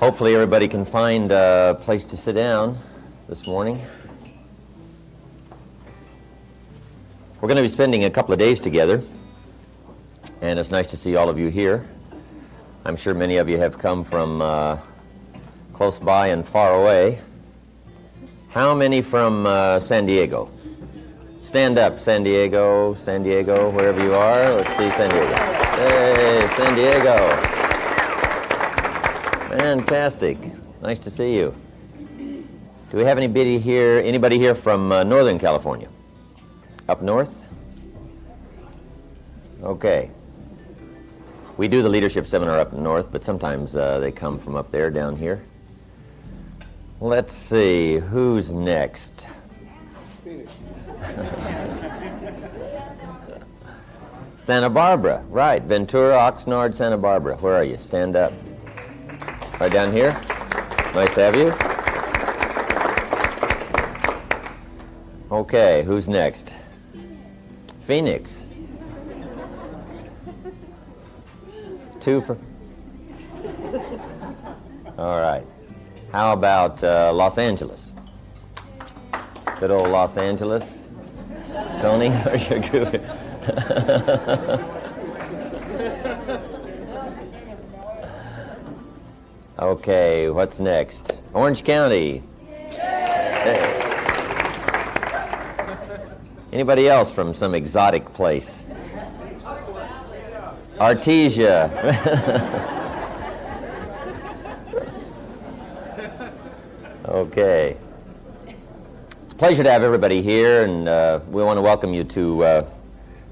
Hopefully everybody can find a place to sit down this morning. We're going to be spending a couple of days together, and it's nice to see all of you here. I'm sure many of you have come from close by and far away. How many from San Diego? Stand up, San Diego, wherever you are. Let's see San Diego. Hey, San Diego. Fantastic. Nice to see you. Do we have anybody here from Northern California? Up north? Okay. We do the leadership seminar up north, but sometimes they come from up there down here. Let's see, who's next? Santa Barbara, right. Ventura, Oxnard, Santa Barbara. Where are you? Stand up. Right down here. Nice to have you. Okay, who's next? Phoenix. Two for... All right. How about Los Angeles? Good old Los Angeles. Tony, you're good. Okay, what's next? Orange County. Hey. Anybody else from some exotic place? Artesia. Okay. It's a pleasure to have everybody here, and we want to welcome you to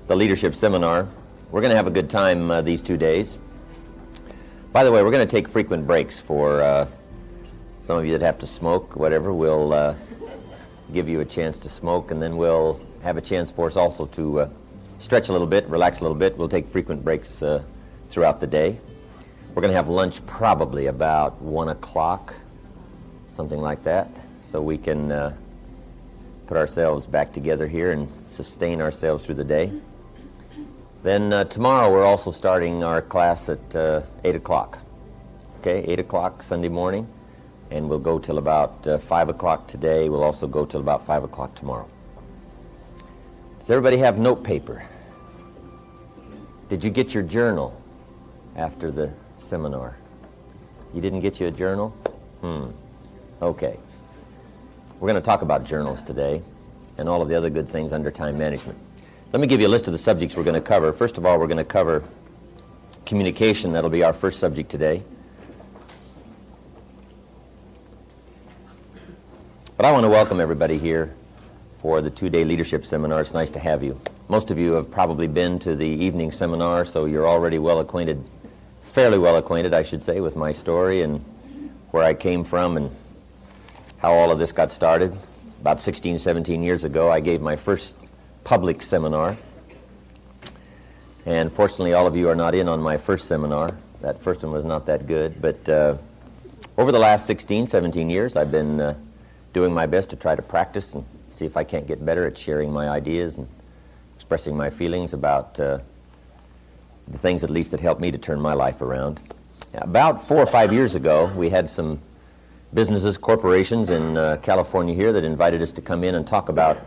the Leadership Seminar. We're going to have a good time these 2 days. By the way, we're going to take frequent breaks for some of you that have to smoke, whatever. We'll give you a chance to smoke, and then we'll have a chance for us also to stretch a little bit, relax a little bit. We'll take frequent breaks throughout the day. We're going to have lunch probably about 1 o'clock, something like that, so we can put ourselves back together here and sustain ourselves through the day. Then tomorrow we're also starting our class at 8 o'clock. Okay, 8 o'clock Sunday morning, and we'll go till about 5 o'clock today. We'll also go till about 5 o'clock tomorrow. Does everybody have note paper? Did you get your journal after the seminar? You didn't get you a journal? Okay. We're going to talk about journals today and all of the other good things under time management. Let me give you a list of the subjects we're going to cover. First of all, we're going to cover communication. That'll be our first subject today. But I want to welcome everybody here for the 2-day leadership seminar. It's nice to have you. Most of you have probably been to the evening seminar, so you're already well acquainted, fairly well acquainted, I should say, with my story and where I came from and how all of this got started. About 16, 17 years ago, I gave my first public seminar. And fortunately, all of you are not in on my first seminar. That first one was not that good. But over the last 16, 17 years, I've been doing my best to try to practice and see if I can't get better at sharing my ideas and expressing my feelings about the things, at least, that helped me to turn my life around. About 4 or 5 years ago, we had some businesses, corporations in California here that invited us to come in and talk about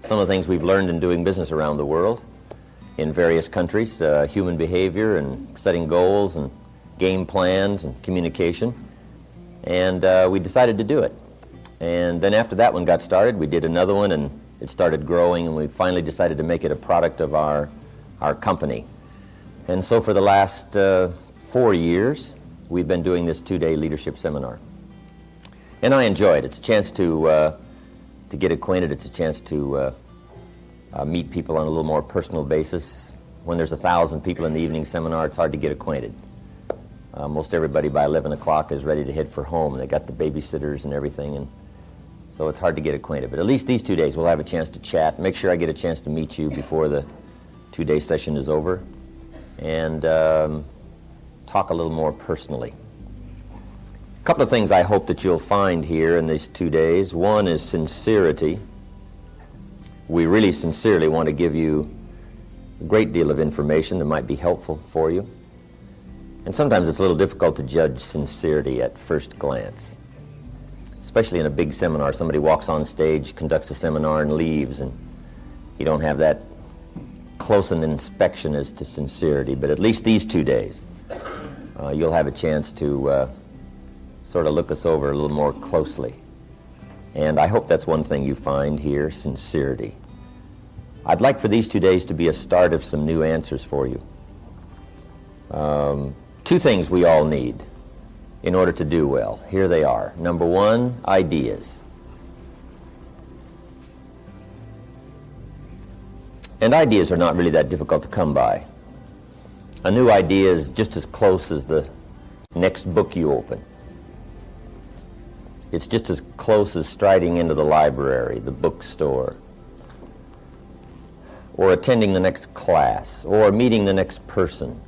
some of the things we've learned in doing business around the world in various countries, human behavior and setting goals and game plans and communication. And we decided to do it. And then after that one got started, we did another one, and it started growing, and we finally decided to make it a product of our company. And so for the last 4 years, we've been doing this 2-day leadership seminar. And I enjoy it. It's a chance to get acquainted. It's a chance to meet people on a little more personal basis. When there's 1,000 people in the evening seminar, it's hard to get acquainted. Most everybody by 11 o'clock is ready to head for home. They got the babysitters and everything, and so it's hard to get acquainted. But at least these 2 days we'll have a chance to chat. Make sure I get a chance to meet you before the 2-day session is over, and talk a little more personally. A couple of things I hope that you'll find here in these 2 days. One is sincerity. We really sincerely want to give you a great deal of information that might be helpful for you. And sometimes it's a little difficult to judge sincerity at first glance, especially in a big seminar. Somebody walks on stage, conducts a seminar, and leaves, and you don't have that close an inspection as to sincerity. But at least these 2 days, you'll have a chance to sort of look us over a little more closely. And I hope that's one thing you find here, sincerity. I'd like for these 2 days to be a start of some new answers for you. 2 things we all need in order to do well. Here they are. Number 1, ideas. And ideas are not really that difficult to come by. A new idea is just as close as the next book you open. It's just as close as striding into the library, the bookstore, or attending the next class, or meeting the next person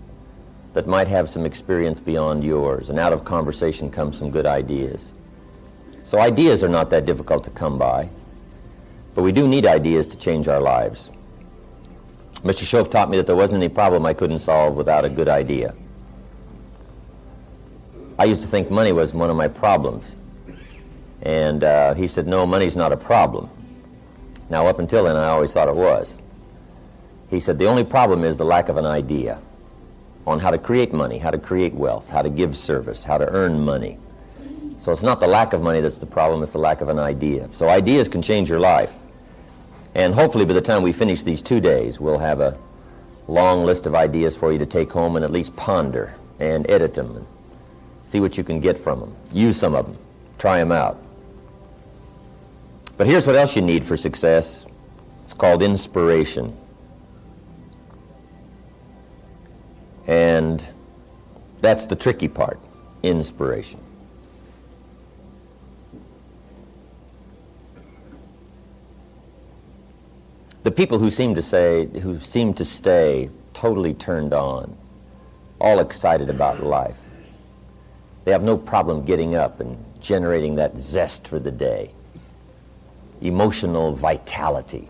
that might have some experience beyond yours, and out of conversation come some good ideas. So ideas are not that difficult to come by, but we do need ideas to change our lives. Mr. Shove taught me that there wasn't any problem I couldn't solve without a good idea. I used to think money was one of my problems. And he said, no, money's not a problem. Now, up until then, I always thought it was. He said, the only problem is the lack of an idea on how to create money, how to create wealth, how to give service, how to earn money. So it's not the lack of money that's the problem, it's the lack of an idea. So ideas can change your life. And hopefully by the time we finish these 2 days, we'll have a long list of ideas for you to take home and at least ponder and edit them and see what you can get from them. Use some of them. Try them out. But here's what else you need for success. It's called inspiration. And that's the tricky part, inspiration. The people who seem to stay totally turned on, all excited about life, they have no problem getting up and generating that zest for the day, emotional vitality.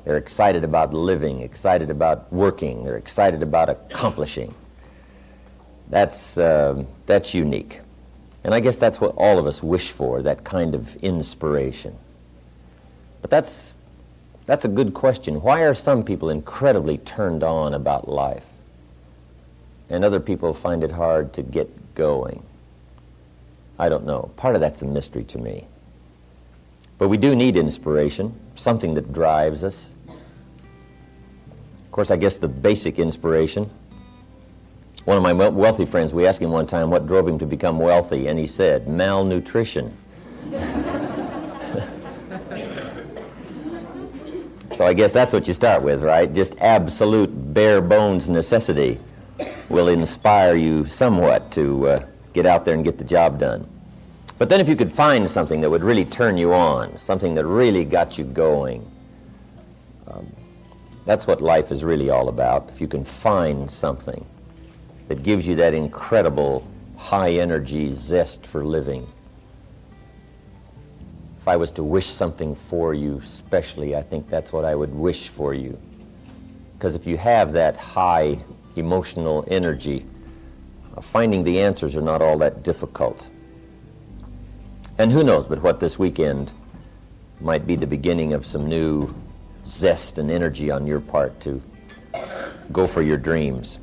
They're excited about living, excited about working, they're excited about accomplishing. That's unique. And I guess that's what all of us wish for, that kind of inspiration. But that's a good question. Why are some people incredibly turned on about life, and other people find it hard to get going? I don't know. Part of that's a mystery to me. But we do need inspiration, something that drives us. Of course, I guess the basic inspiration. One of my wealthy friends, we asked him one time what drove him to become wealthy, and he said, malnutrition. So I guess that's what you start with, right? Just absolute bare bones necessity will inspire you somewhat to get out there and get the job done. But then if you could find something that would really turn you on, something that really got you going, that's what life is really all about. If you can find something that gives you that incredible high energy zest for living. If I was to wish something for you specially, I think that's what I would wish for you. Because if you have that high emotional energy, finding the answers are not all that difficult. And who knows but what this weekend might be the beginning of some new zest and energy on your part to go for your dreams.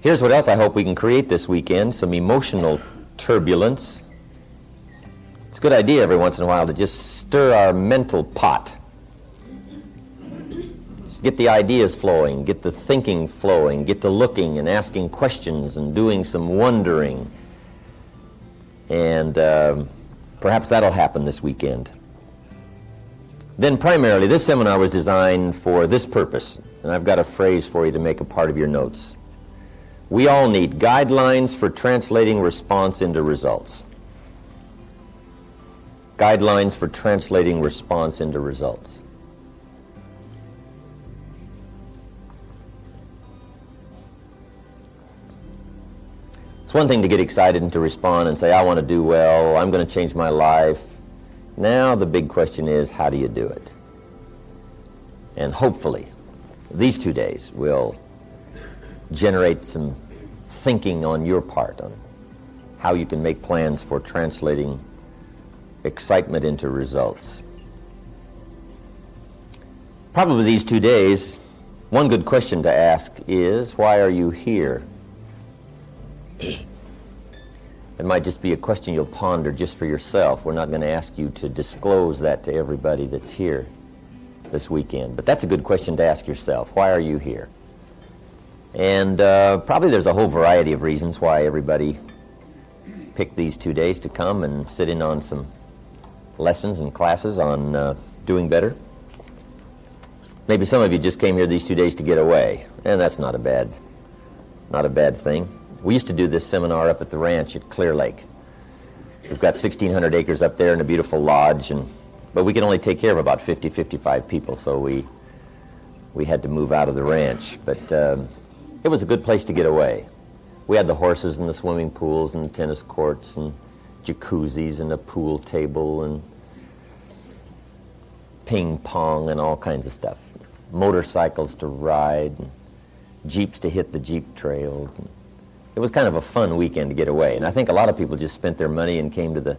Here's what else I hope we can create this weekend, some emotional turbulence. It's a good idea every once in a while to just stir our mental pot. Just get the ideas flowing, get the thinking flowing, get to looking and asking questions and doing some wondering. And perhaps that'll happen this weekend. Then primarily, this seminar was designed for this purpose, and I've got a phrase for you to make a part of your notes. We all need guidelines for translating response into results. Guidelines for translating response into results. It's one thing to get excited and to respond and say, I want to do well, I'm going to change my life. Now the big question is, how do you do it? And hopefully, these 2 days will generate some thinking on your part on how you can make plans for translating excitement into results. Probably these 2 days, one good question to ask is, why are you here? It might just be a question you'll ponder just for yourself. We're not going to ask you to disclose that to everybody that's here this weekend. But that's a good question to ask yourself. Why are you here? And probably there's a whole variety of reasons why everybody picked these 2 days to come and sit in on some lessons and classes on doing better. Maybe some of you just came here these 2 days to get away, and that's not a bad thing. We used to do this seminar up at the ranch at Clear Lake. We've got 1,600 acres up there and a beautiful lodge, but we can only take care of about 50, 55 people, so we had to move out of the ranch. But it was a good place to get away. We had the horses and the swimming pools and the tennis courts and jacuzzis and a pool table and ping pong and all kinds of stuff. Motorcycles to ride, and Jeeps to hit the Jeep trails. And it was kind of a fun weekend to get away. And I think a lot of people just spent their money and came to the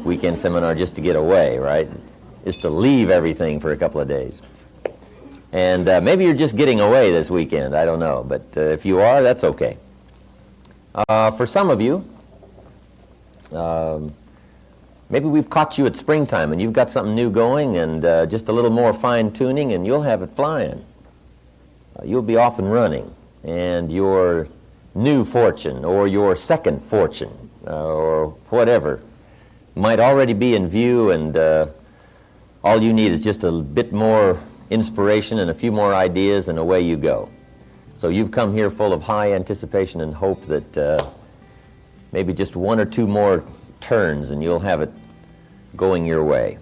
weekend seminar just to get away, right? Just to leave everything for a couple of days. And maybe you're just getting away this weekend, I don't know. But if you are, that's okay. For some of you, maybe we've caught you at springtime and you've got something new going and just a little more fine-tuning and you'll have it flying. You'll be off and running, and your new fortune or your second fortune or whatever might already be in view, and all you need is just a bit more inspiration and a few more ideas, and away you go. So you've come here full of high anticipation and hope that maybe just one or two more turns and you'll have it going your way.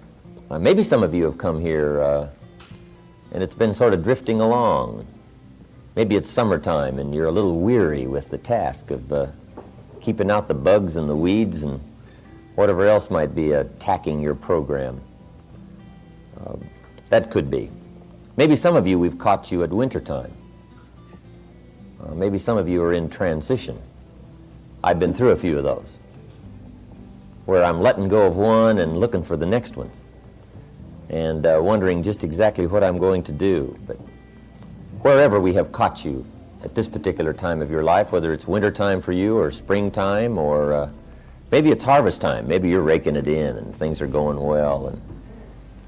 Maybe some of you have come here and it's been sort of drifting along. Maybe it's summertime and you're a little weary with the task of keeping out the bugs and the weeds and whatever else might be attacking your program. That could be. Maybe some of you, we've caught you at wintertime. Maybe some of you are in transition. I've been through a few of those, where I'm letting go of one and looking for the next one, and wondering just exactly what I'm going to do. But wherever we have caught you at this particular time of your life, whether it's wintertime for you or springtime, or maybe it's harvest time, maybe you're raking it in and things are going well,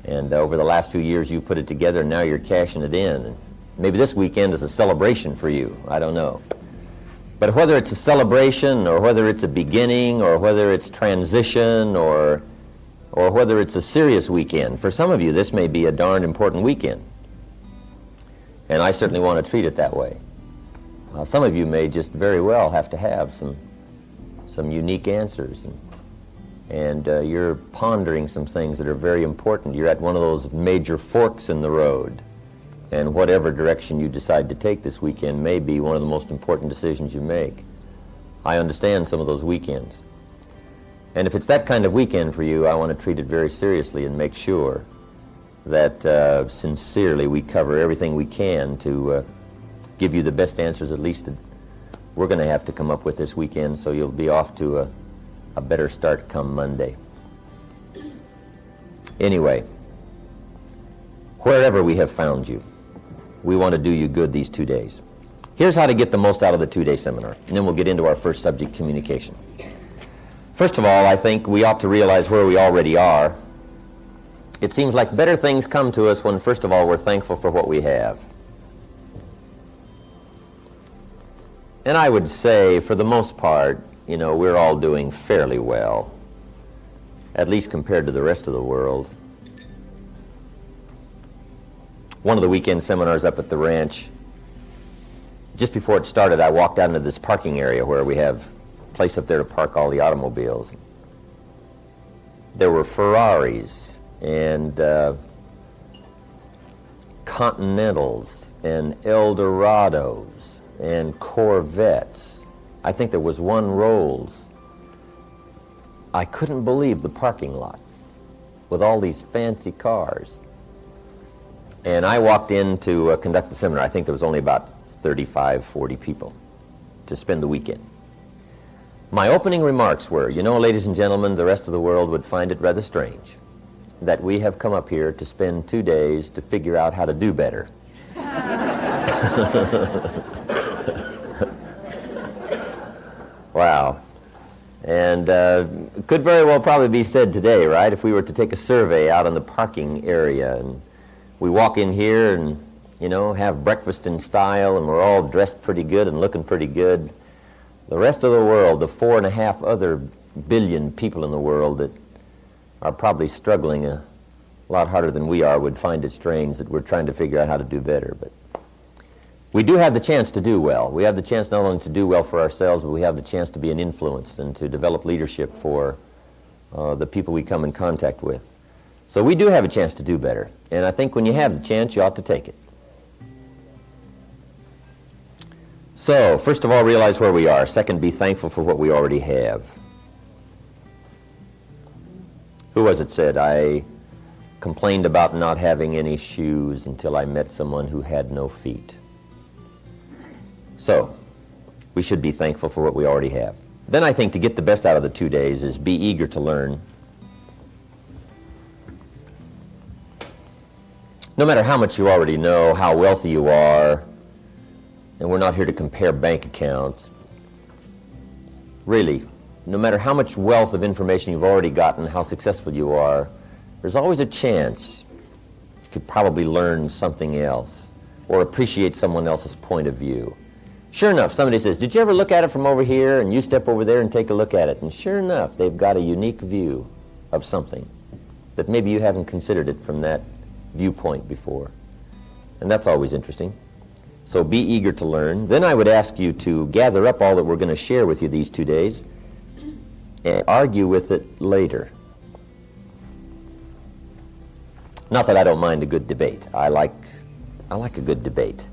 and over the last few years you put it together and now you're cashing it in. And maybe this weekend is a celebration for you, I don't know. But whether it's a celebration or whether it's a beginning or whether it's transition or whether it's a serious weekend, for some of you this may be a darn important weekend. And I certainly want to treat it that way. Some of you may just very well have to have some unique answers, and you're pondering some things that are very important. You're at one of those major forks in the road, and whatever direction you decide to take this weekend may be one of the most important decisions you make. I understand some of those weekends. And if it's that kind of weekend for you, I want to treat it very seriously and make sure that sincerely we cover everything we can to give you the best answers, at least that we're going to have to come up with this weekend, so you'll be off to a better start come Monday. Anyway, wherever we have found you, we want to do you good these 2 days. Here's how to get the most out of the 2-day seminar, and then we'll get into our first subject, communication. First of all, I think we ought to realize where we already are. It seems like better things come to us when, first of all, we're thankful for what we have. And I would say, for the most part, you know, we're all doing fairly well, at least compared to the rest of the world. One of the weekend seminars up at the ranch, just before it started, I walked out into this parking area where we have a place up there to park all the automobiles. There were Ferraris and Continentals and Eldorados and Corvettes. I think there was one Rolls. I couldn't believe the parking lot with all these fancy cars. And I walked in to conduct the seminar. I think there was only about 35, 40 people. to spend the weekend. My opening remarks were, you know, ladies and gentlemen, the rest of the world would find it rather strange that we have come up here to spend 2 days to figure out how to do better. Wow. And could very well probably be said today, right? If we were to take a survey out on the parking area and we walk in here and, you know, have breakfast in style and we're all dressed pretty good and looking pretty good, the rest of the world, the 4.5 other billion people in the world that are probably struggling a lot harder than we are, would find it strange that we're trying to figure out how to do better. But we do have the chance to do well. We have the chance not only to do well for ourselves, but we have the chance to be an influence and to develop leadership for the people we come in contact with. So we do have a chance to do better. And I think when you have the chance, you ought to take it. So, first of all, realize where we are. Second, be thankful for what we already have. Who was it said, I complained about not having any shoes until I met someone who had no feet? So, we should be thankful for what we already have. Then I think to get the best out of the 2 days is be eager to learn. No matter how much you already know, how wealthy you are, and we're not here to compare bank accounts, really, no matter how much wealth of information you've already gotten, how successful you are, there's always a chance you could probably learn something else or appreciate someone else's point of view. Sure enough, somebody says, did you ever look at it from over here? And you step over there and take a look at it. And sure enough, they've got a unique view of something that maybe you haven't considered it from that viewpoint before. And that's always interesting. So be eager to learn. Then I would ask you to gather up all that we're going to share with you these 2 days and argue with it later. Not that I don't mind a good debate. I like a good debate.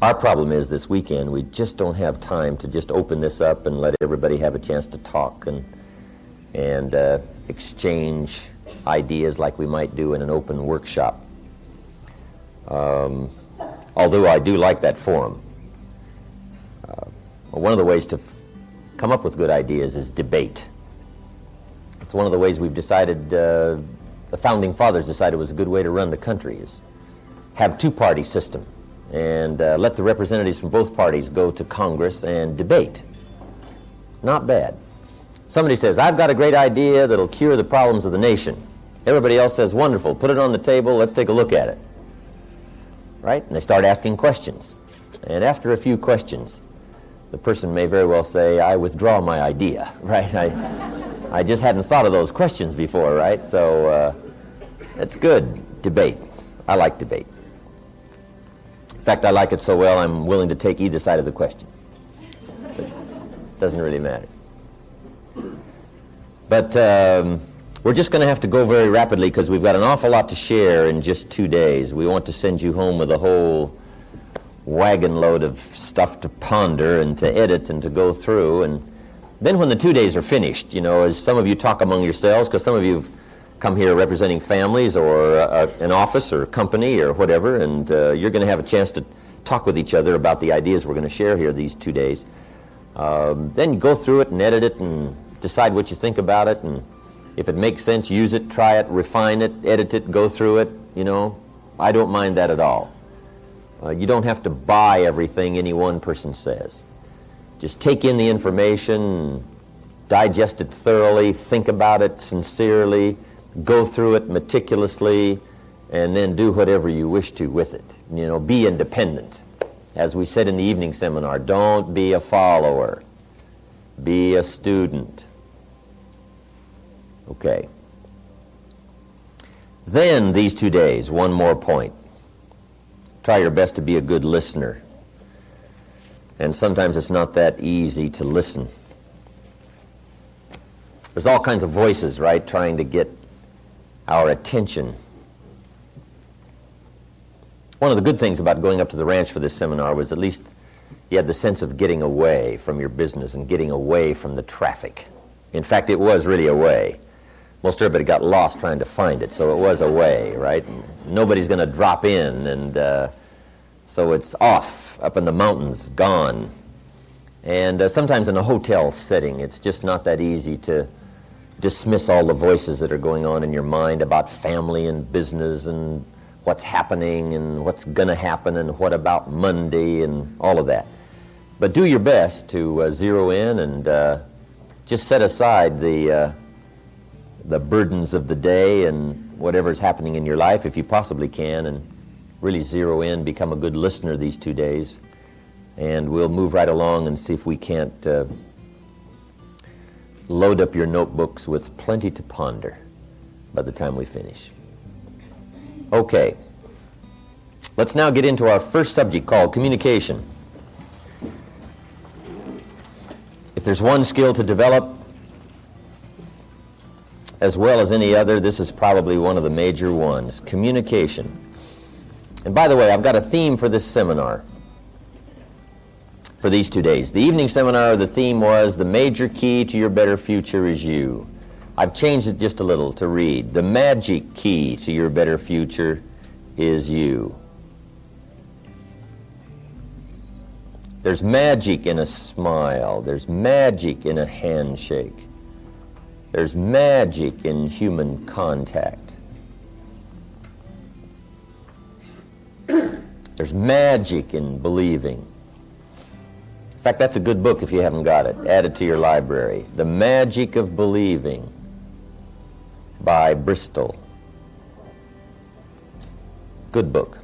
Our problem is this weekend we just don't have time to just open this up and let everybody have a chance to talk and exchange ideas like we might do in an open workshop. Although I do like that forum. One of the ways to come up with good ideas is debate. It's one of the ways we've decided, the Founding Fathers decided was a good way to run the country, is have two-party system and let the representatives from both parties go to Congress and debate. Not bad. Somebody says, I've got a great idea that'll cure the problems of the nation. Everybody else says, wonderful, put it on the table, let's take a look at it. Right? And they start asking questions. And after a few questions, the person may very well say, I withdraw my idea, right? I just hadn't thought of those questions before, right? So it's good, debate. I like debate. In fact, I like it so well, I'm willing to take either side of the question. But it doesn't really matter. But we're just going to have to go very rapidly because we've got an awful lot to share in just 2 days. We want to send you home with a whole wagon load of stuff to ponder and to edit and to go through. And then when the 2 days are finished, you know, as some of you talk among yourselves, because some of you have come here representing families or an office or a company or whatever, and you're going to have a chance to talk with each other about the ideas we're going to share here these 2 days. Then you go through it and edit it and decide what you think about it, and if it makes sense, use it, try it, refine it, edit it, go through it, you know. I don't mind that at all. You don't have to buy everything any one person says. Just take in the information, digest it thoroughly, think about it sincerely, go through it meticulously, and then do whatever you wish to with it. You know, be independent. As we said in the evening seminar, don't be a follower. Be a student. Okay. Then these 2 days, one more point. Try your best to be a good listener. And sometimes it's not that easy to listen. There's all kinds of voices, right, trying to get our attention. One of the good things about going up to the ranch for this seminar was at least you had the sense of getting away from your business and getting away from the traffic. In fact, it was really a way. Most everybody got lost trying to find it, so it was a way, right? Nobody's going to drop in, and so it's off, up in the mountains, gone. And sometimes in a hotel setting, it's just not that easy to dismiss all the voices that are going on in your mind about family and business and what's happening and what's going to happen and what about Monday and all of that. But do your best to zero in and just set aside the burdens of the day and whatever's happening in your life, if you possibly can, and really zero in, become a good listener these 2 days. And we'll move right along and see if we can't load up your notebooks with plenty to ponder by the time we finish. Okay, let's now get into our first subject called communication. If there's one skill to develop, as well as any other, this is probably one of the major ones, communication. And by the way, I've got a theme for this seminar for these 2 days. The evening seminar, the theme was, the major key to your better future is you. I've changed it just a little to read, the magic key to your better future is you. There's magic in a smile. There's magic in a handshake. There's magic in human contact. There's magic in believing. In fact, that's a good book if you haven't got it. Add it to your library. The Magic of Believing by Bristol. Good book.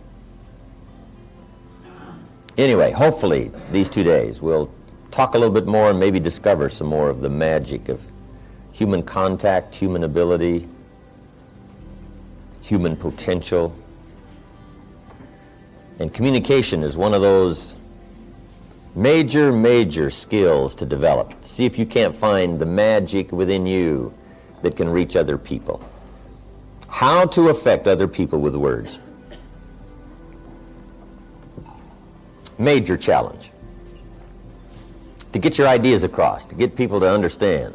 Anyway, hopefully these 2 days we'll talk a little bit more and maybe discover some more of the magic of human contact, human ability, human potential. And communication is one of those major skills to develop. See if you can't find the magic within you that can reach other people. How to affect other people with words. Major challenge. To get your ideas across, to get people to understand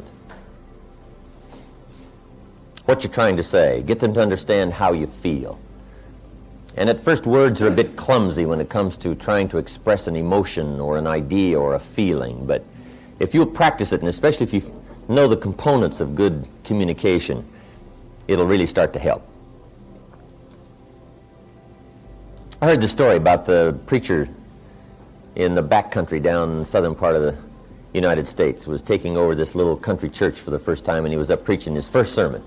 what you're trying to say, get them to understand how you feel. And at first, words are a bit clumsy when it comes to trying to express an emotion or an idea or a feeling. But if you'll practice it, and especially if you know the components of good communication, it'll really start to help. I heard the story about the preacher in the back country down in the southern part of the United States was taking over this little country church for the first time, and he was up preaching his first sermon.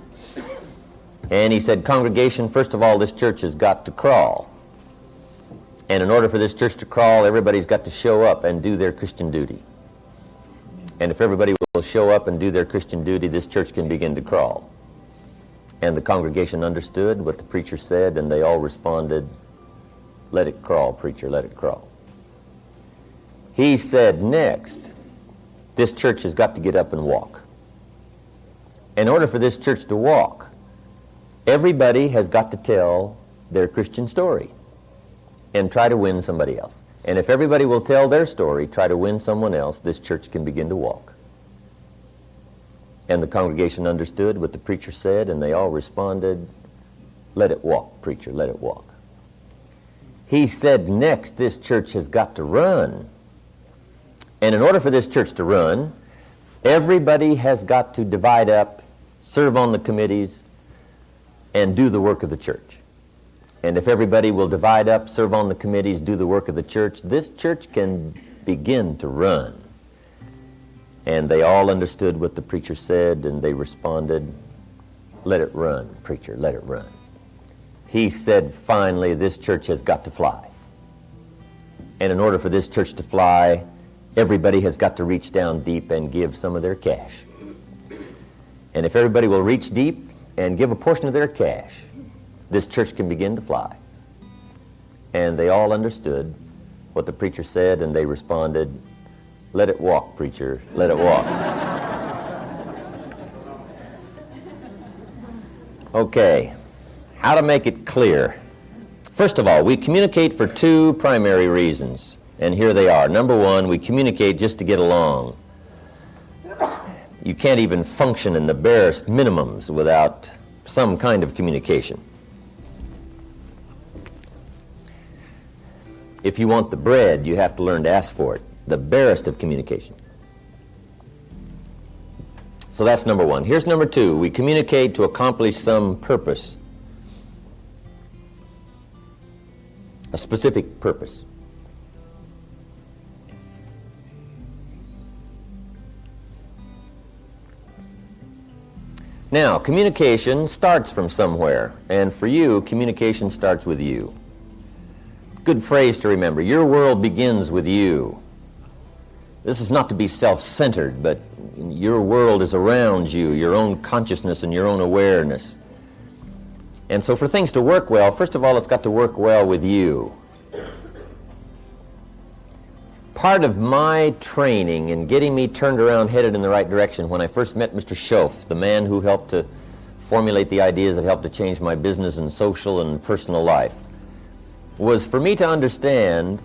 And he said, congregation, first of all, this church has got to crawl. And in order for this church to crawl, everybody's got to show up and do their Christian duty. And if everybody will show up and do their Christian duty, this church can begin to crawl. And the congregation understood what the preacher said, and they all responded, let it crawl, preacher, let it crawl. He said, next, this church has got to get up and walk. In order for this church to walk, everybody has got to tell their Christian story and try to win somebody else. And if everybody will tell their story, try to win someone else, this church can begin to walk. And the congregation understood what the preacher said, and they all responded, let it walk, preacher, let it walk. He said, next, this church has got to run. And in order for this church to run, everybody has got to divide up, serve on the committees, and do the work of the church. And if everybody will divide up, serve on the committees, do the work of the church, this church can begin to run. And they all understood what the preacher said, and they responded, let it run, preacher, let it run. He said, finally, this church has got to fly. And in order for this church to fly, everybody has got to reach down deep and give some of their cash. And if everybody will reach deep and give a portion of their cash, this church can begin to fly. And they all understood what the preacher said, and they responded, let it walk, preacher, let it walk. Okay, how to make it clear. First of all, we communicate for two primary reasons, and here they are. Number one, we communicate just to get along. You can't even function in the barest minimums without some kind of communication. If you want the bread, you have to learn to ask for it. the barest of communication. So that's number one. Here's number two. We communicate to accomplish some purpose, a specific purpose. Now, communication starts from somewhere, and for you, communication starts with you. Good phrase to remember. Your world begins with you. This is not to be self-centered, but your world is around you, your own consciousness and your own awareness. And so for things to work well, first of all, it's got to work well with you. Part of my training in getting me turned around, headed in the right direction, when I first met Mr. Schoaf, the man who helped to formulate the ideas that helped to change my business and social and personal life, was for me to understand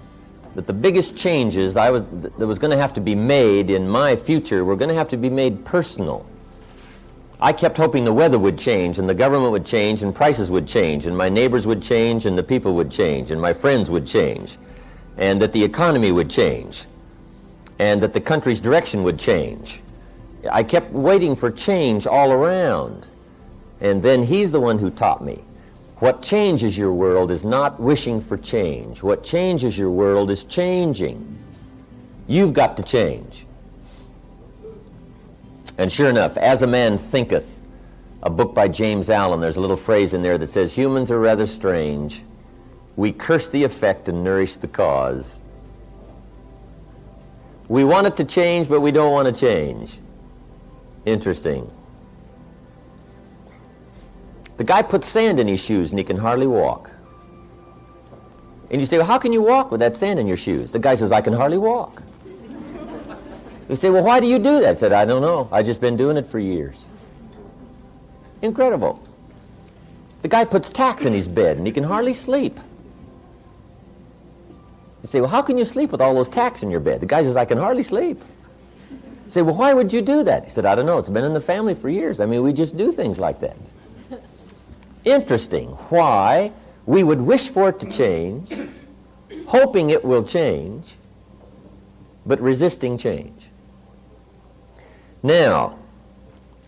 that the biggest changes that was going to have to be made in my future were going to have to be made personal. I kept hoping the weather would change, and the government would change, and prices would change, and my neighbors would change, and the people would change, and my friends would change, and that the economy would change, and that the country's direction would change. I kept waiting for change all around. And then he's the one who taught me. What changes your world is not wishing for change. What changes your world is changing. You've got to change. And sure enough, As a Man Thinketh, a book by James Allen, there's a little phrase in there that says, humans are rather strange. We curse the effect and nourish the cause. We want it to change, but we don't want to change. Interesting. The guy puts sand in his shoes and he can hardly walk. And you say, well, how can you walk with that sand in your shoes? The guy says, I can hardly walk. You say, well, why do you do that? I said, I don't know. I've just been doing it for years. Incredible. The guy puts tacks in his bed and he can hardly sleep. You say, well, how can you sleep with all those tacks in your bed? The guy says, I can hardly sleep. You say, well, why would you do that? He said, I don't know. It's been in the family for years. I mean, we just do things like that. Interesting why we would wish for it to change, hoping it will change, but resisting change. Now,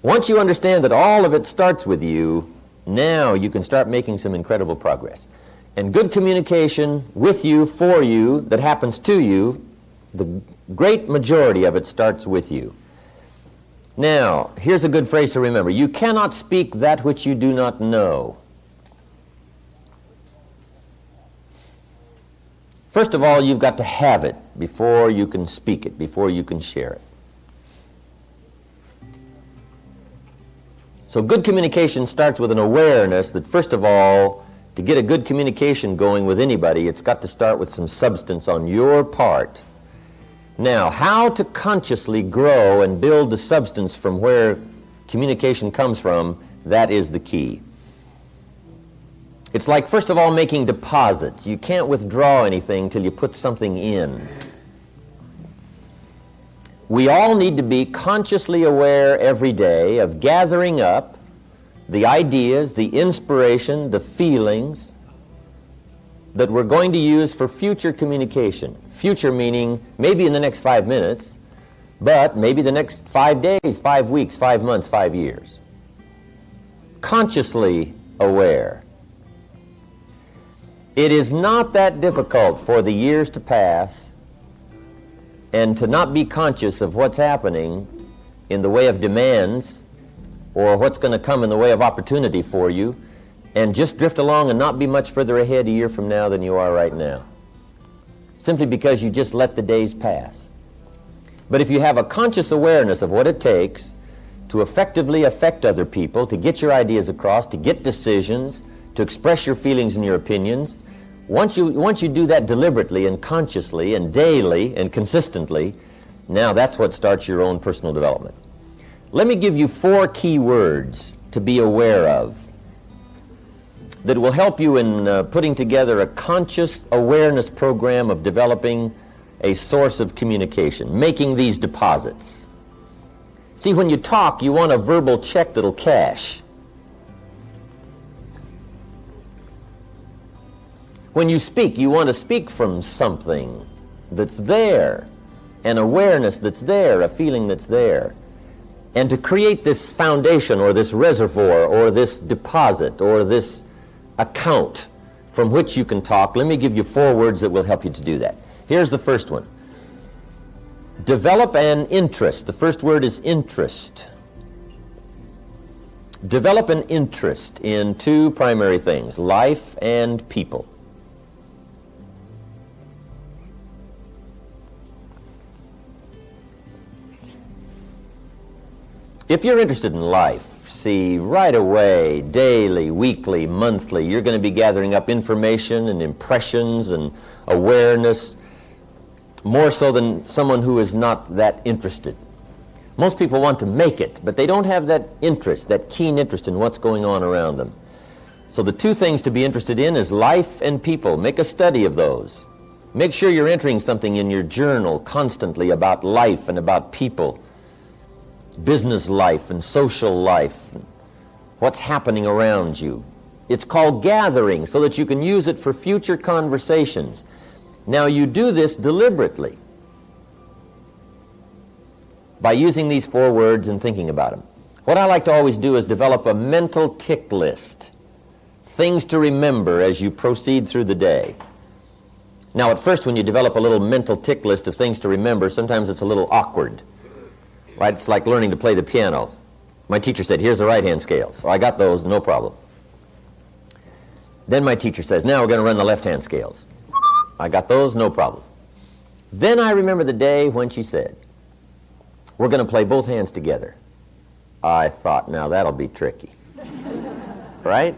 once you understand that all of it starts with you, now you can start making some incredible progress. And good communication with you, for you, that happens to you, the great majority of it starts with you. Now, here's a good phrase to remember. You cannot speak that which you do not know. First of all, you've got to have it before you can speak it, before you can share it. So good communication starts with an awareness that, first of all, to get a good communication going with anybody, it's got to start with some substance on your part. Now, how to consciously grow and build the substance from where communication comes from, that is the key. It's like, first of all, making deposits. You can't withdraw anything till you put something in. We all need to be consciously aware every day of gathering up the ideas, the inspiration, the feelings that we're going to use for future communication. Future meaning maybe in the next 5 minutes, but maybe the next 5 days, 5 weeks, 5 months, 5 years. Consciously aware. It is not that difficult for the years to pass and to not be conscious of what's happening in the way of demands or what's going to come in the way of opportunity for you, and just drift along and not be much further ahead a year from now than you are right now, simply because you just let the days pass. But if you have a conscious awareness of what it takes to effectively affect other people, to get your ideas across, to get decisions, to express your feelings and your opinions, once you do that deliberately and consciously and daily and consistently, now that's what starts your own personal development. Let me give you 4 key words to be aware of that will help you in putting together a conscious awareness program of developing a source of communication, making these deposits. See, when you talk, you want a verbal check that'll cash. When you speak, you want to speak from something that's there. an awareness that's there, a feeling that's there. And to create this foundation or this reservoir or this deposit or this account from which you can talk, let me give you 4 words that will help you to do that. Here's the first one. Develop an interest. The first word is interest. Develop an interest in 2 primary things, life and people. If you're interested in life, see, right away, daily, weekly, monthly, you're going to be gathering up information and impressions and awareness, more so than someone who is not that interested. Most people want to make it, but they don't have that interest, that keen interest in what's going on around them. So the 2 things to be interested in is life and people. Make a study of those. Make sure you're entering something in your journal constantly about life and about people, business life and social life, what's happening around you. It's called gathering so that you can use it for future conversations. Now you do this deliberately by using these 4 words and thinking about them. What I like to always do is develop a mental tick list, things to remember as you proceed through the day. Now at first when you develop a little mental tick list of things to remember, sometimes it's a little awkward. Right? It's like learning to play the piano. My teacher said, here's the right-hand scale. So I got those, no problem. Then my teacher says, now we're going to run the left-hand scales. I got those, no problem. Then I remember the day when she said, we're going to play both hands together. I thought, now that'll be tricky. Right?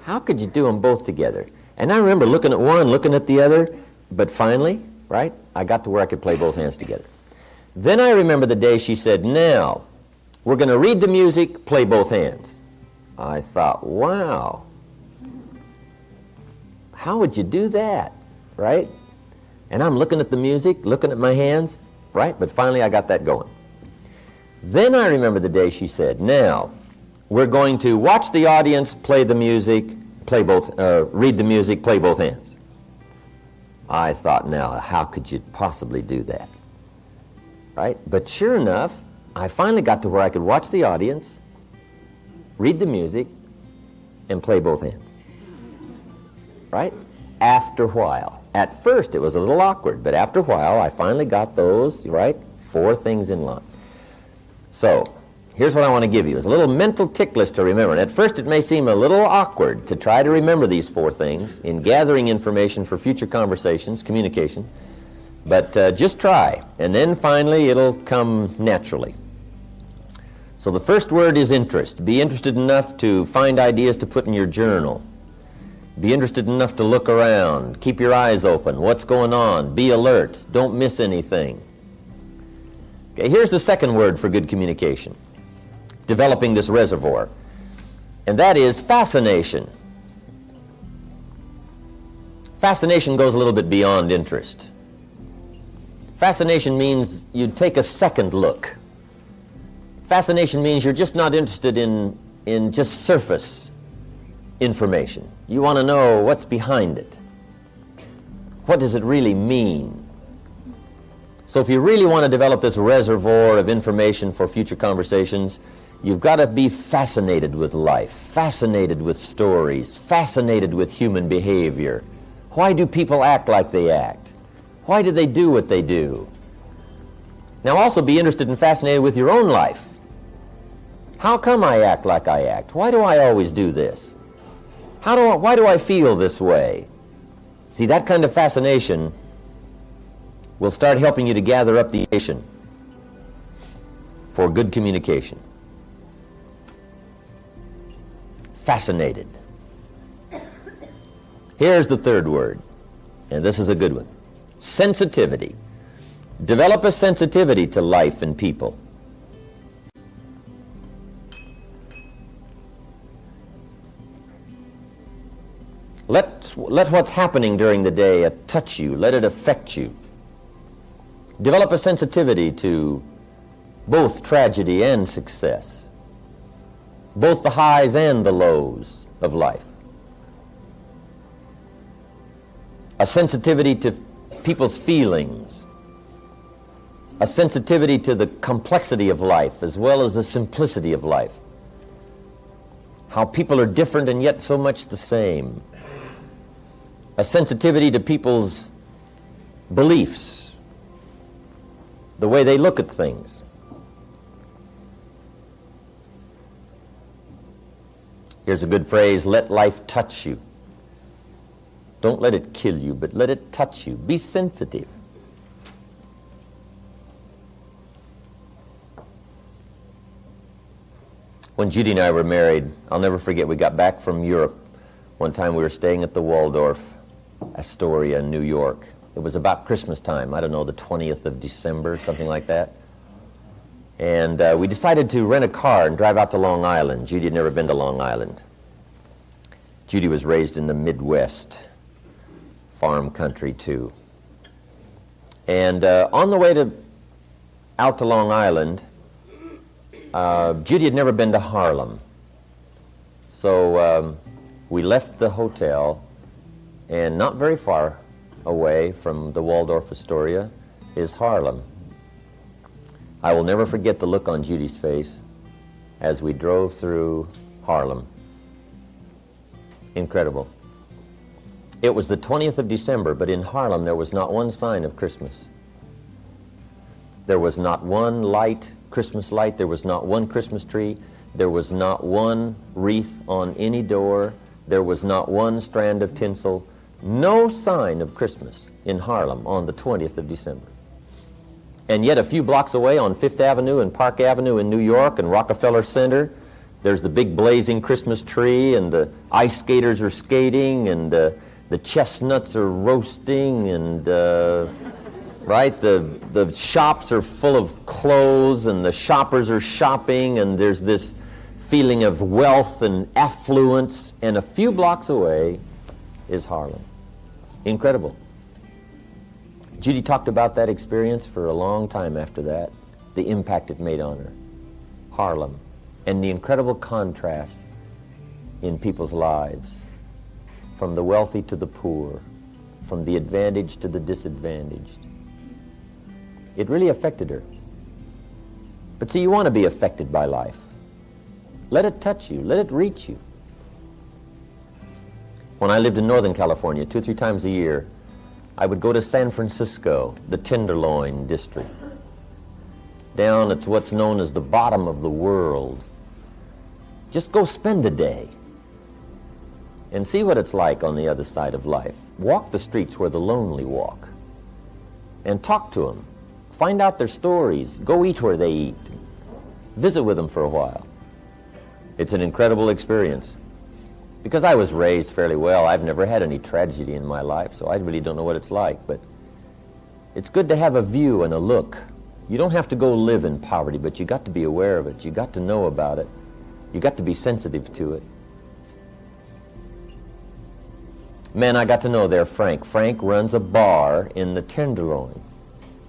How could you do them both together? And I remember looking at one, looking at the other, but finally, right, I got to where I could play both hands together. Then I remember the day she said, now, we're going to read the music, play both hands. I thought, wow, how would you do that, right? And I'm looking at the music, looking at my hands, right? But finally I got that going. Then I remember the day she said, now, we're going to watch the audience play the music, read the music, play both hands. I thought, now, how could you possibly do that? Right? But sure enough, I finally got to where I could watch the audience, read the music, and play both hands. Right? After a while. At first it was a little awkward, but after a while I finally got those, right, 4 things in line. So, here's what I want to give you. It's a little mental tick list to remember. And at first it may seem a little awkward to try to remember these 4 things in gathering information for future conversations, communication. But just try, and then finally it'll come naturally. So the first word is interest. Be interested enough to find ideas to put in your journal. Be interested enough to look around. Keep your eyes open. What's going on? Be alert. Don't miss anything. Okay, here's the second word for good communication. Developing this reservoir. And that is fascination. Fascination goes a little bit beyond interest. Fascination means you take a second look. Fascination means you're just not interested in just surface information. You want to know what's behind it. What does it really mean? So if you really want to develop this reservoir of information for future conversations, you've got to be fascinated with life, fascinated with stories, fascinated with human behavior. Why do people act like they act? Why do they do what they do? Now also be interested and fascinated with your own life. How come I act like I act? Why do I always do this? Why do I feel this way? See, that kind of fascination will start helping you to gather up the information for good communication. Fascinated. Here's the third word, and this is a good one. Sensitivity. Develop a sensitivity to life and people. Let what's happening during the day touch you. Let it affect you. Develop a sensitivity to both tragedy and success, both the highs and the lows of life. A sensitivity to people's feelings, a sensitivity to the complexity of life as well as the simplicity of life. How people are different and yet so much the same. A sensitivity to people's beliefs, the way they look at things. Here's a good phrase, let life touch you. Don't let it kill you, but let it touch you. Be sensitive. When Judy and I were married, I'll never forget, we got back from Europe. One time we were staying at the Waldorf Astoria in New York. It was about Christmas time, I don't know, the 20th of December, something like that. And we decided to rent a car and drive out to Long Island. Judy had never been to Long Island. Judy was raised in the Midwest, farm country too. And on the way out to Long Island, Judy had never been to Harlem. So we left the hotel, and not very far away from the Waldorf Astoria is Harlem. I will never forget the look on Judy's face as we drove through Harlem. Incredible. It was the 20th of December, but in Harlem there was not one sign of Christmas. There was not one light, Christmas light. There was not one Christmas tree. There was not one wreath on any door. There was not one strand of tinsel. No sign of Christmas in Harlem on the 20th of December. And yet a few blocks away on Fifth Avenue and Park Avenue in New York and Rockefeller Center, there's the big blazing Christmas tree, and the ice skaters are skating, and the chestnuts are roasting, and right, the shops are full of clothes, and the shoppers are shopping, and there's this feeling of wealth and affluence, and a few blocks away is Harlem. Incredible. Judy talked about that experience for a long time after that, the impact it made on her. Harlem, and the incredible contrast in people's lives, from the wealthy to the poor, from the advantaged to the disadvantaged. It really affected her. But see, you want to be affected by life. Let it touch you. Let it reach you. When I lived in Northern California, 2 or 3 times a year, I would go to San Francisco, the Tenderloin district. Down at what's known as the bottom of the world. Just go spend a day and see what it's like on the other side of life. Walk the streets where the lonely walk and talk to them. Find out their stories. Go eat where they eat. Visit with them for a while. It's an incredible experience. Because I was raised fairly well, I've never had any tragedy in my life, so I really don't know what it's like. But it's good to have a view and a look. You don't have to go live in poverty, but you got to be aware of it. You got to know about it. You got to be sensitive to it. Man, I got to know there Frank. Frank runs a bar in the Tenderloin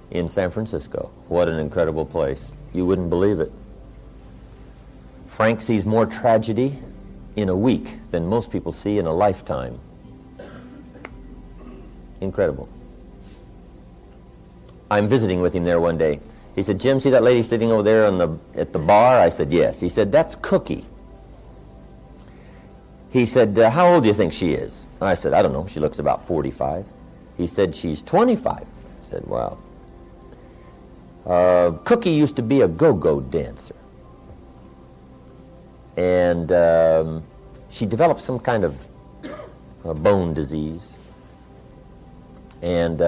in San Francisco. What an incredible place. You wouldn't believe it. Frank sees more tragedy in a week than most people see in a lifetime. Incredible. I'm visiting with him there one day. He said, Jim, see that lady sitting over there at the bar? I said, yes. He said, that's Cookie. He said, how old do you think she is? I said, I don't know. She looks about 45. He said, she's 25. I said, wow. Cookie used to be a go-go dancer. And she developed some kind of bone disease and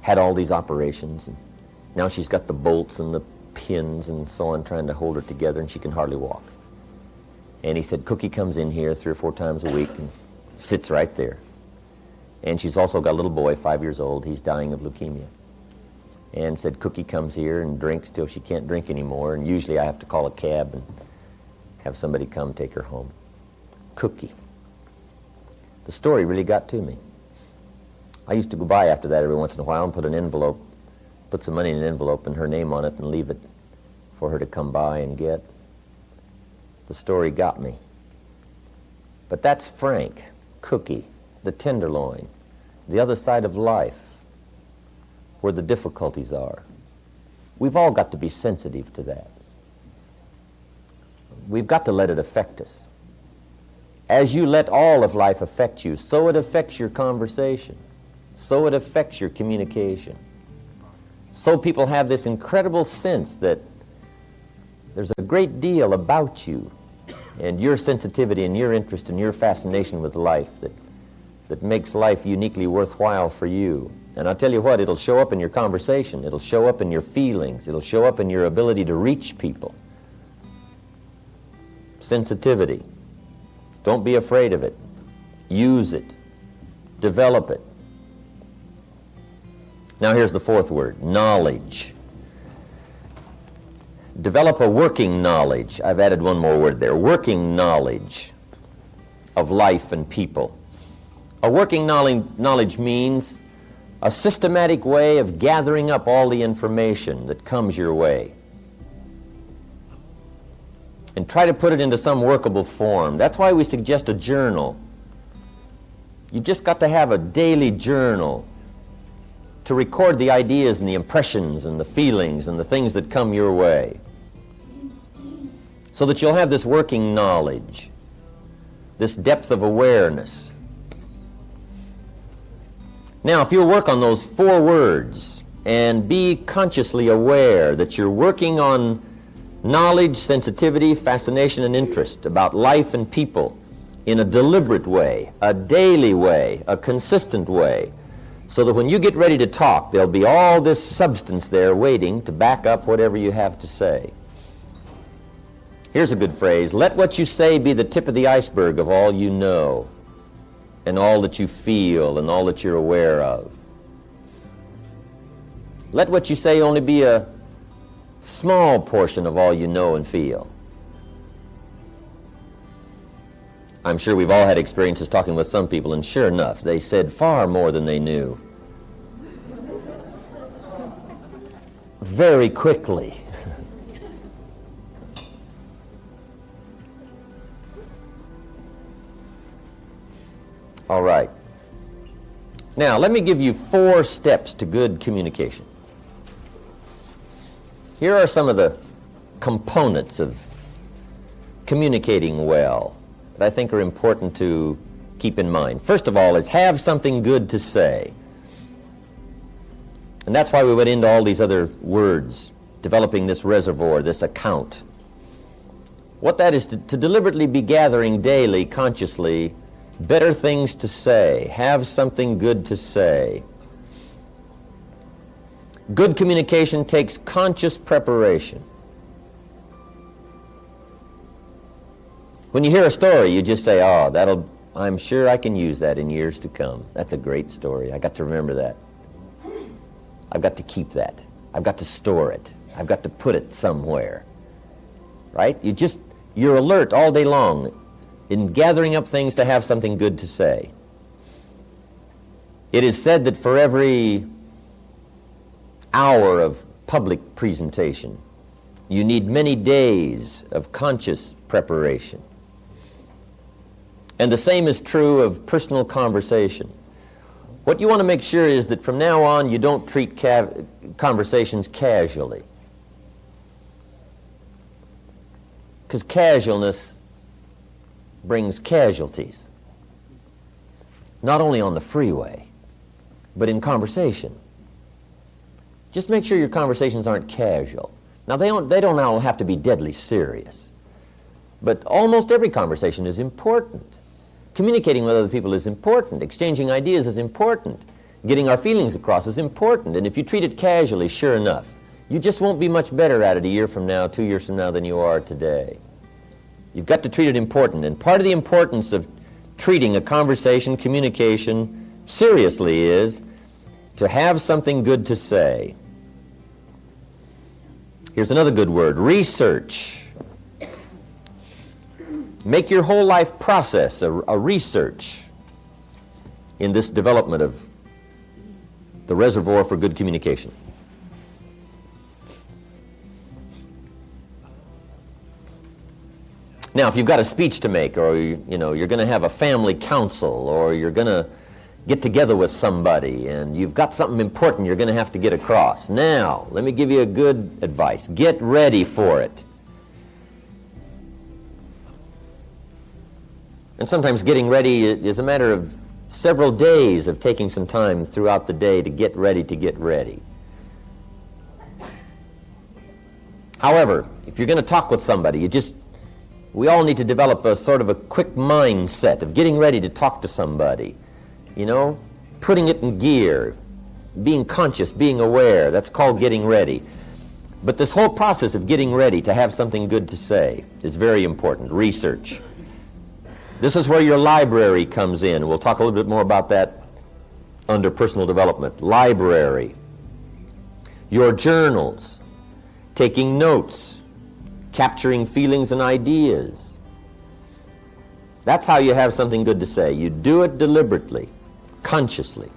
had all these operations. And now she's got the bolts and the pins and so on trying to hold her together, and she can hardly walk. And he said, Cookie comes in here 3 or 4 times a week and sits right there. And she's also got a little boy, 5 years old. He's dying of leukemia. And said, Cookie comes here and drinks till she can't drink anymore, and usually I have to call a cab and have somebody come take her home. Cookie. The story really got to me. I used to go by after that every once in a while and put some money in an envelope and her name on it and leave it for her to come by and get. The story got me. But that's Frank, Cookie, the Tenderloin, the other side of life, where the difficulties are. We've all got to be sensitive to that. We've got to let it affect us. As you let all of life affect you, so it affects your conversation, so it affects your communication. So people have this incredible sense that there's a great deal about you and your sensitivity and your interest and your fascination with life that makes life uniquely worthwhile for you. And I'll tell you what, it'll show up in your conversation, it'll show up in your feelings, it'll show up in your ability to reach people. Sensitivity. Don't be afraid of it. Use it. Develop it. Now here's the fourth word, knowledge. Develop a working knowledge. I've added one more word there, working knowledge of life and people. A working knowledge means a systematic way of gathering up all the information that comes your way and try to put it into some workable form. That's why we suggest a journal. You've just got to have a daily journal to record the ideas and the impressions and the feelings and the things that come your way, so that you'll have this working knowledge, this depth of awareness. Now, if you'll work on those 4 words and be consciously aware that you're working on knowledge, sensitivity, fascination, and interest about life and people in a deliberate way, a daily way, a consistent way, so that when you get ready to talk, there'll be all this substance there waiting to back up whatever you have to say. Here's a good phrase, let what you say be the tip of the iceberg of all you know and all that you feel and all that you're aware of. Let what you say only be a small portion of all you know and feel. I'm sure we've all had experiences talking with some people, and sure enough, they said far more than they knew. Very quickly. All right. Now, let me give you 4 steps to good communication. Here are some of the components of communicating well that I think are important to keep in mind. First of all is have something good to say. And that's why we went into all these other words, developing this reservoir, this account. What that is to deliberately be gathering daily, consciously, better things to say. Have something good to say. Good communication takes conscious preparation. When you hear a story, you just say, oh, I'm sure I can use that in years to come. That's a great story. I got to remember that. I've got to keep that. I've got to store it. I've got to put it somewhere. Right? You're alert all day long in gathering up things to have something good to say. It is said that for every hour of public presentation, you need many days of conscious preparation. And the same is true of personal conversation. What you want to make sure is that from now on you don't treat conversations casually. Because casualness brings casualties. Not only on the freeway, but in conversation. Just make sure your conversations aren't casual. Now, they don't all have to be deadly serious, but almost every conversation is important. Communicating with other people is important. Exchanging ideas is important. Getting our feelings across is important. And if you treat it casually, sure enough, you just won't be much better at it a year from now, 2 years from now than you are today. You've got to treat it important. And part of the importance of treating a conversation, communication, seriously is to have something good to say. Here's another good word, research. Make your whole life process a research in this development of the reservoir for good communication. Now, if you've got a speech to make, or you're going to have a family council, or you're going to get together with somebody and you've got something important you're going to have to get across. Now, let me give you a good advice. Get ready for it. And sometimes getting ready is a matter of several days of taking some time throughout the day to get ready to get ready. However, if you're going to talk with somebody, we all need to develop a sort of a quick mindset of getting ready to talk to somebody. You know, putting it in gear, being conscious, being aware. That's called getting ready. But this whole process of getting ready to have something good to say is very important. Research. This is where your library comes in. We'll talk a little bit more about that under personal development. Library. Your journals. Taking notes. Capturing feelings and ideas. That's how you have something good to say. You do it deliberately, consciously.